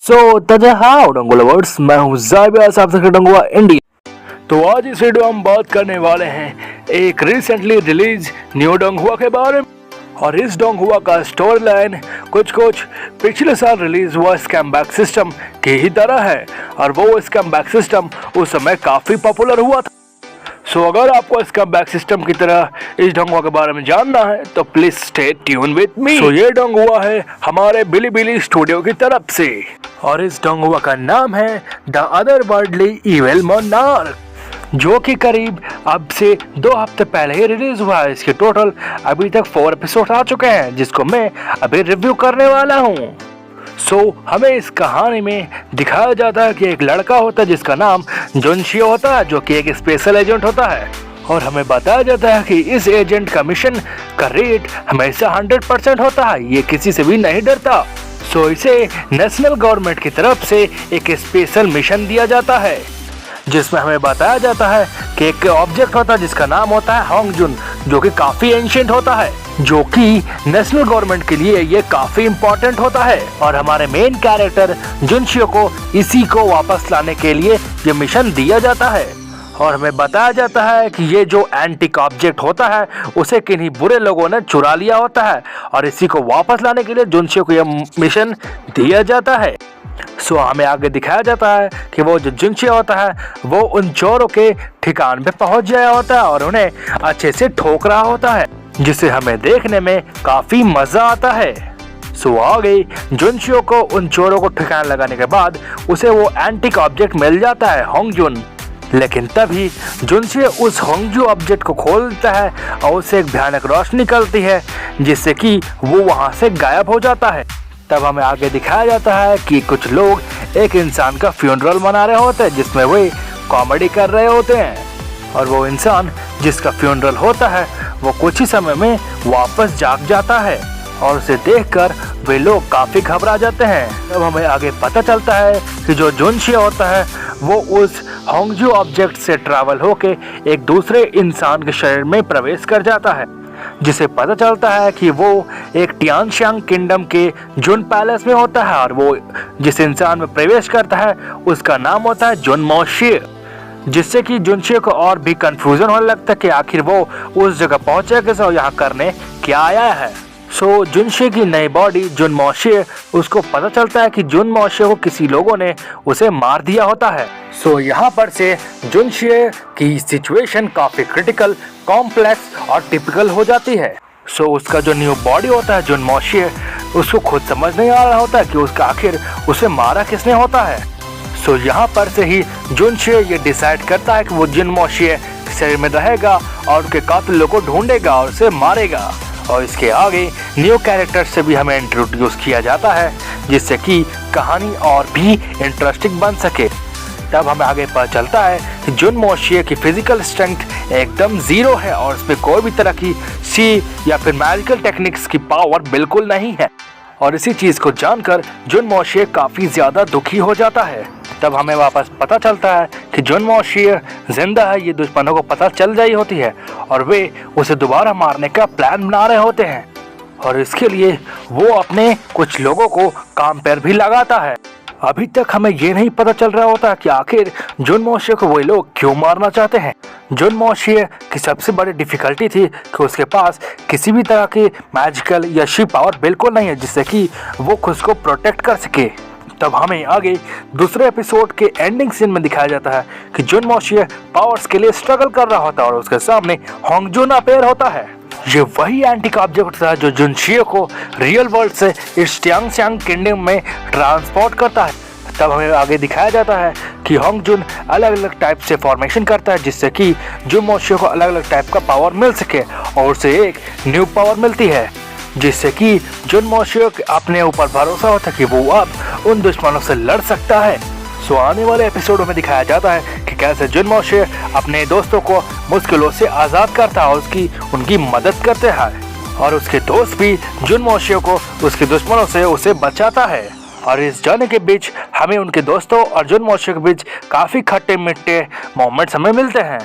डंगो lovers, मैं हूँ जाबियास, आप देख रहे डंगुआ इंडिया। तो आज इस वीडियो हम बात करने वाले हैं एक रिसेंटली रिलीज न्यू डंगुआ के बारे में। और इस डंगुआ का स्टोरी लाइन कुछ पिछले साल रिलीज हुआ स्कैम बैक सिस्टम की ही तरह है, और वो स्कैम बैक सिस्टम उस समय काफी पॉपुलर हुआ था। सो अगर आपको स्कैम बैक सिस्टम की तरह इस डंगुआ के बारे में जानना है तो please stay tune with me. So ये डंगुआ है हमारे बिली स्टूडियो की तरफ से, और इस डंगुआ का नाम है द अदरवर्ल्डली इविल मोनार्क, जो कि करीब अब से 2 हफ्ते पहले ही रिलीज हुआ है। इसके टोटल अभी तक 4 एपिसोड आ चुके हैं, जिसको मैं अभी रिव्यू करने वाला हूँ। हमें इस कहानी में दिखाया जाता है कि एक लड़का होता है जिसका नाम जुनशियो होता है, जो कि एक स्पेशल एजेंट होता है। और हमें बताया जाता है कि इस एजेंट का मिशन का रेट हमेशा 100% होता है, ये किसी से भी नहीं डरता। इसे नेशनल गवर्नमेंट की तरफ से एक स्पेशल मिशन दिया जाता है, जिसमें हमें बताया जाता है कि एक ऑब्जेक्ट होता है जिसका नाम होता है होंगजुन, जो कि काफी एंशिएंट होता है, जो कि नेशनल गवर्नमेंट के लिए ये काफी इम्पोर्टेंट होता है। और हमारे मेन कैरेक्टर जुनशियो को इसी को वापस लाने के लिए ये मिशन दिया जाता है। और हमें बताया जाता है कि ये जो एंटिक ऑब्जेक्ट होता है उसे किन्हीं बुरे लोगों ने चुरा लिया होता है, और इसी को वापस लाने के लिए जुनशियो को यह मिशन दिया जाता है। हमें आगे दिखाया जाता है कि वो जो जुनशियो होता है वो उन चोरों के ठिकान पे पहुंच गया होता है और उन्हें अच्छे से ठोक रहा होता है, जिसे हमें देखने में काफी मजा आता है। आगे जुनशियो को उन चोरों को ठिकाना लगाने के बाद उसे वो एंटिक ऑब्जेक्ट मिल जाता है होंगजुन। लेकिन तभी जुनशियो उस होंगजू ऑब्जेक्ट को खोलता है और उसे एक भयानक रोशनी निकलती है, जिससे कि वो वहां से गायब हो जाता है। तब हमें आगे दिखाया जाता है कि कुछ लोग एक इंसान का फ्यूनरल मना रहे होते हैं, जिसमें वे कॉमेडी कर रहे होते हैं। और वो इंसान जिसका फ्यूनरल होता है वो कुछ ही समय में वापस जाग जाता है, और उसे देखकर वे लोग काफी घबरा जाते हैं। तब हमें आगे पता चलता है कि जो जुनशियो होता है वो उस होंगजू ऑब्जेक्ट से ट्रैवल होके एक दूसरे इंसान के शरीर में प्रवेश कर जाता है, जिसे पता चलता है कि वो एक टियानशांग किंगडम के जुन पैलेस में होता है। और वो जिस इंसान में प्रवेश करता है उसका नाम होता है जुन मोशियो, जिससे कि जुनशियो को और भी कंफ्यूजन होने लगता है कि आखिर वो उस जगह पहुंचे कैसे और यहाँ करने क्या आया है। जुनशियो की नई बॉडी जुन मोशियो, उसको पता चलता है कि जुन मोशियो को किसी लोगों ने उसे मार दिया होता है। यहाँ पर से जुनशियो की सिचुएशन काफी क्रिटिकल, कॉम्प्लेक्स और टिपिकल हो जाती है। उसका जो न्यू बॉडी होता है जुन मोशियो, उसको खुद समझ नहीं आ रहा होता है कि उसका आखिर उसे मारा किसने होता है। यहाँ पर से ही जुनशियो ये डिसाइड करता है कि वो जुन मोशियो शरीर में रहेगा और उसके कातिलों को ढूंढेगा और उसे मारेगा। और इसके आगे न्यू कैरेक्टर से भी हमें इंट्रोड्यूस किया जाता है, जिससे कि कहानी और भी इंटरेस्टिंग बन सके। तब हमें आगे पता चलता है कि जुन मोशियो की फिजिकल स्ट्रेंथ एकदम 0 है, और उसमें कोई भी तरह की सी या फिर मैजिकल टेक्निक्स की पावर बिल्कुल नहीं है। और इसी चीज को जानकर जुन मोशियो काफी ज्यादा दुखी हो जाता है। तब हमें वापस पता चलता है कि जुन मोशियो जिंदा है, ये दुश्मनों को पता चल जाई होती है, और वे उसे दोबारा मारने का प्लान बना रहे होते हैं। और इसके लिए वो अपने कुछ लोगों को काम पर भी लगाता है। अभी तक हमें ये नहीं पता चल रहा होता कि आखिर जुन मोशियो को वे लोग क्यों मारना चाहते हैं। जुन मोशियो की सबसे बड़ी डिफिकल्टी थी कि उसके पास किसी भी तरह की मैजिकल या शी पावर बिल्कुल नहीं है, जिससे कि वो खुद को प्रोटेक्ट कर सके। तब हमें आगे दूसरे एपिसोड के एंडिंग सीन में दिखाया जाता है कि जुन मोशियो पावर्स के लिए स्ट्रगल कर रहा होता है, और उसके सामने होंगजुन अपेयर होता है। ये वही एंटिक ऑब्जेक्ट था जो जुनशियो को रियल वर्ल्ड से इस टियानशांग किंगडम में ट्रांसपोर्ट करता है। तब हमें आगे दिखाया जाता है कि होंगजुन अलग अलग टाइप से फॉर्मेशन करता है, जिससे कि जुन मोशियो को अलग अलग टाइप का पावर मिल सके, और उसे एक न्यू पावर मिलती है, जिससे कि जुन मोशियो अपने ऊपर भरोसा होता है कि वो अब उन दुश्मनों से लड़ सकता है। आने वाले एपिसोडों में दिखाया जाता है कि कैसे जुन मोशियो अपने दोस्तों को मुश्किलों से आज़ाद करता है और उनकी मदद करते हैं, और उसके दोस्त भी जुन मोशियो को उसके दुश्मनों से उसे बचाता है। और इस जर्नी के बीच हमें उनके दोस्तों और जुन मोशियो के बीच काफ़ी खट्टे मीठे मोमेंट्स हमें मिलते हैं।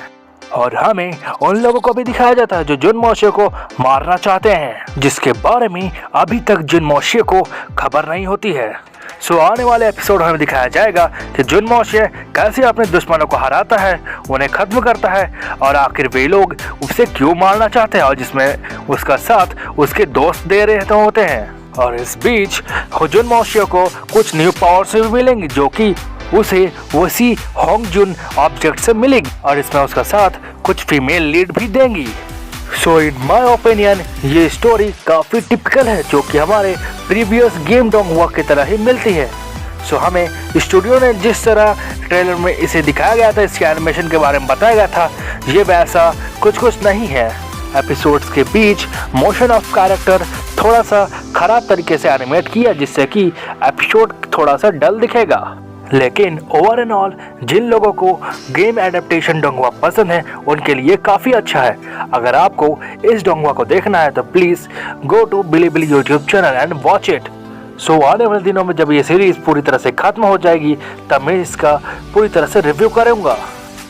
और हमें उन लोगों को भी दिखाया जाता है जो जुन मोशे को मारना चाहते हैं, जिसके बारे में अभी तक जुन मोशे को खबर नहीं होती है। सो आने वाले एपिसोड हमें दिखाया जाएगा कि जुन मोशे कैसे अपने दुश्मनों को हराता है, उन्हें खत्म करता है और आखिर वे लोग उसे क्यों मारना चाहते हैं, और जिसमें उसका साथ उसके दोस्त दे रहे होते हैं। और इस बीच जुन मोशे को कुछ न्यू पावर्स भी मिलेंगी जो कि उसे वसी होंगजुन ऑब्जेक्ट से मिलेगी, और इसमें उसका साथ कुछ फीमेल लीड भी देंगी। सो इन माय ओपिनियन ये स्टोरी काफी टिपिकल है, जो कि हमारे प्रीवियस गेम डोंगहुआ की तरह ही मिलती है। सो हमें स्टूडियो ने जिस तरह ट्रेलर में इसे दिखाया गया था, इसके एनिमेशन के बारे में बताया गया था, ये वैसा कुछ नहीं है। एपिसोड्स के बीच मोशन ऑफ कैरेक्टर थोड़ा सा खराब तरीके से एनिमेट किया, जिससे कि एपिसोड थोड़ा सा डल दिखेगा। लेकिन ओवर एंड ऑल जिन लोगों को गेम एडेप्टेशन डोंगहुआ पसंद है उनके लिए काफ़ी अच्छा है। अगर आपको इस डोंगहुआ को देखना है तो please go to Bilibili YouTube channel and watch it. So आने वाले दिनों में जब ये सीरीज़ पूरी तरह से ख़त्म हो जाएगी तब मैं इसका पूरी तरह से रिव्यू करूँगा।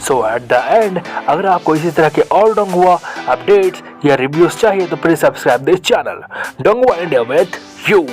सो एट द एंड अगर आपको इसी तरह के और डोंगहुआ अपडेट्स या रिव्यूज़ चाहिए तो please subscribe this channel Donghua India with you.